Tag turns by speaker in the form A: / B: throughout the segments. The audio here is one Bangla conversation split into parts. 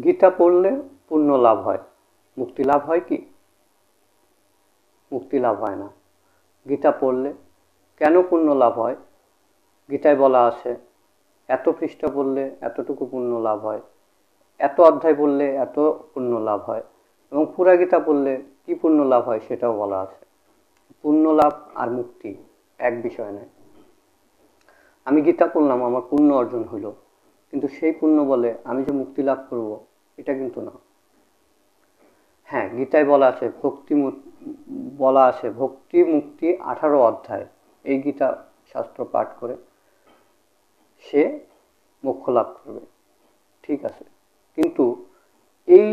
A: গীতা পড়লে পুণ্য লাভ হয়, মুক্তি লাভ হয় কি? মুক্তি লাভ হয় না। গীতা পড়লে কেন পুণ্য লাভ হয়? গীতায় বলা আছে এত পৃষ্ঠা পড়লে এতটুকু পুণ্য লাভ হয়, এত অধ্যায় পড়লে এত পুণ্য লাভ হয়, এবং পুরা গীতা পড়লে কি পুণ্য লাভ হয় সেটাও বলা আছে। পুণ্য লাভ আর মুক্তি এক বিষয় নয়। আমি গীতা পড়লাম, আমার পুণ্য অর্জন হলো, কিন্তু সেই পুণ্য বলে আমি যে মুক্তি লাভ করব এটা কিন্তু না। হ্যাঁ, গীতায় বলা আছে ভক্তি মুক্তি 18 অধ্যায়। এই গীতা শাস্ত্র পাঠ করে সে মোক্ষ লাভ করবে, ঠিক আছে, কিন্তু এই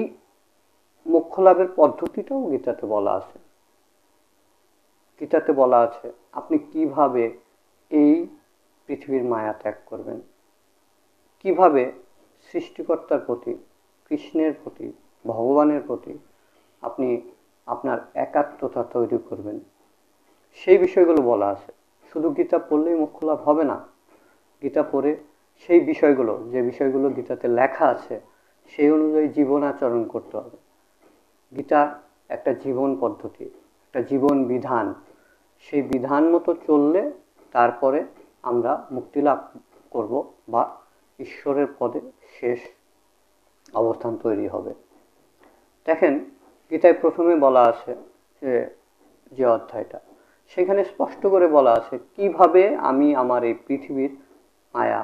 A: মোক্ষ লাভের পদ্ধতিটাও গীতাতে বলা আছে। গীতাতে বলা আছে আপনি কিভাবে এই পৃথিবীর মায়া ত্যাগ করবেন, কিভাবে সৃষ্টিকর্তার প্রতি, কৃষ্ণের প্রতি, ভগবানের প্রতি আপনি আপনার একাত্মতা তৈরি করবেন, সেই বিষয়গুলো বলা আছে। শুধু গীতা পড়লেই মোক্ষ লাভ হবে না। গীতা পড়ে সেই বিষয়গুলো, যে বিষয়গুলো গীতাতে লেখা আছে সেই অনুযায়ী জীবন আচরণ করতে হবে। গীতা একটা জীবন পদ্ধতি, একটা জীবন বিধান। সেই বিধান মতো চললে তারপরে আমরা মুক্তি লাভ করব বা ঈশ্বরের পদে শেষ অবস্থান তৈরি হবে। দেখেন, গীতায় প্রথমে বলা আছে যে অধ্যায়টা, সেখানে স্পষ্ট করে বলা আছে কিভাবে আমি আমার এই পৃথিবীর মায়া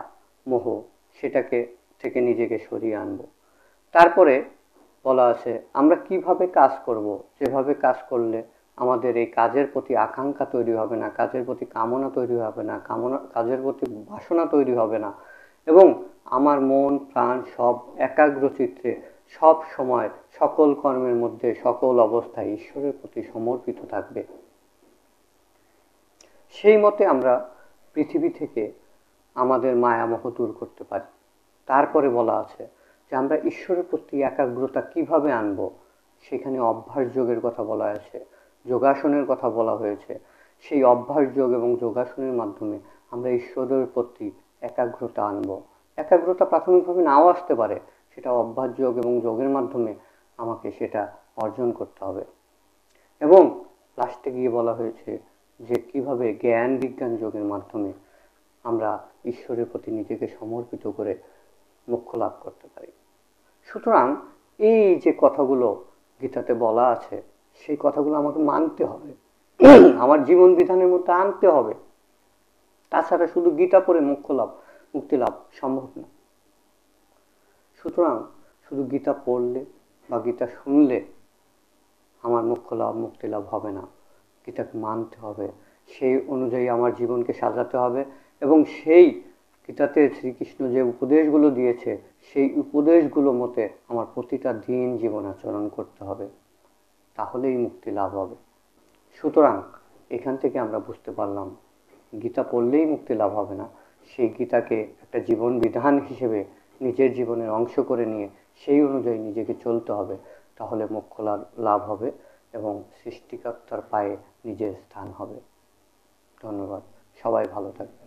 A: মোহ সেটাকে থেকে নিজেকে সরিয়ে আনব। তারপরে বলা আছে আমরা কিভাবে কাজ করব, যেভাবে কাজ করলে আমাদের এই কাজের প্রতি আকাঙ্ক্ষা তৈরি হবে না, কাজের প্রতি কামনা তৈরি হবে না, কাজের প্রতি বাসনা তৈরি হবে না, এবং আমার মন প্রাণ সব একাগ্রচিত্তে সব সময় সকল কর্মের মধ্যে সকল অবস্থায় ঈশ্বরের প্রতি সমর্পিত থাকবে। সেই মতে আমরা পৃথিবী থেকে আমাদের মায়ামোহ দূর করতে পারি। তারপরে বলা আছে যে আমরা ঈশ্বরের প্রতি একাগ্রতা কিভাবে আনব। সেখানে অভ্যাস যোগের কথা বলা আছে, যোগাসনের কথা বলা হয়েছে। সেই অভ্যাস যোগ এবং যোগাসনের মাধ্যমে আমরা ঈশ্বরের প্রতি একাগ্রতা আনব। একাগ্রতা প্রাথমিকভাবে নাও আসতে পারে, সেটা অভ্যাস যোগ এবং যোগের মাধ্যমে আমাকে সেটা অর্জন করতে হবে। এবং লাস্টে গিয়ে বলা হয়েছে যে কিভাবে জ্ঞান বিজ্ঞান যোগের মাধ্যমে আমরা ঈশ্বরের প্রতি নিজেকে সমর্পিত করে মোক্ষ লাভ করতে পারি। সুতরাং এই যে কথাগুলো গীতাতে বলা আছে সেই কথাগুলো আমাকে মানতে হবে, আমার জীবন বিধানের মধ্যে আনতে হবে। তাছাড়া শুধু গীতা পড়ে মুক্তি লাভ সম্ভব না। সুতরাং শুধু গীতা পড়লে বা গীতা শুনলে আমার মোক্ষ লাভ মুক্তি লাভ হবে না। গীতাকে মানতে হবে, সেই অনুযায়ী আমার জীবনকে সাজাতে হবে, এবং সেই গীতাতে শ্রীকৃষ্ণ যে উপদেশগুলো দিয়েছে সেই উপদেশগুলো মতে আমার প্রতিটা দিন জীবন আচরণ করতে হবে, তাহলেই মুক্তি লাভ হবে। সুতরাং এখান থেকে আমরা বুঝতে পারলাম গীতা পড়লেই মুক্তি লাভ হবে না, সেই গীতাকে একটা জীবন বিধান হিসেবে নিজের জীবনের অংশ করে নিয়ে সেই অনুযায়ী নিজেকে চলতে হবে, তাহলে মোক্ষ লাভ হবে এবং সৃষ্টিকর্তার পায়ে নিজের স্থান হবে। ধন্যবাদ, সবাই ভালো থাকবে।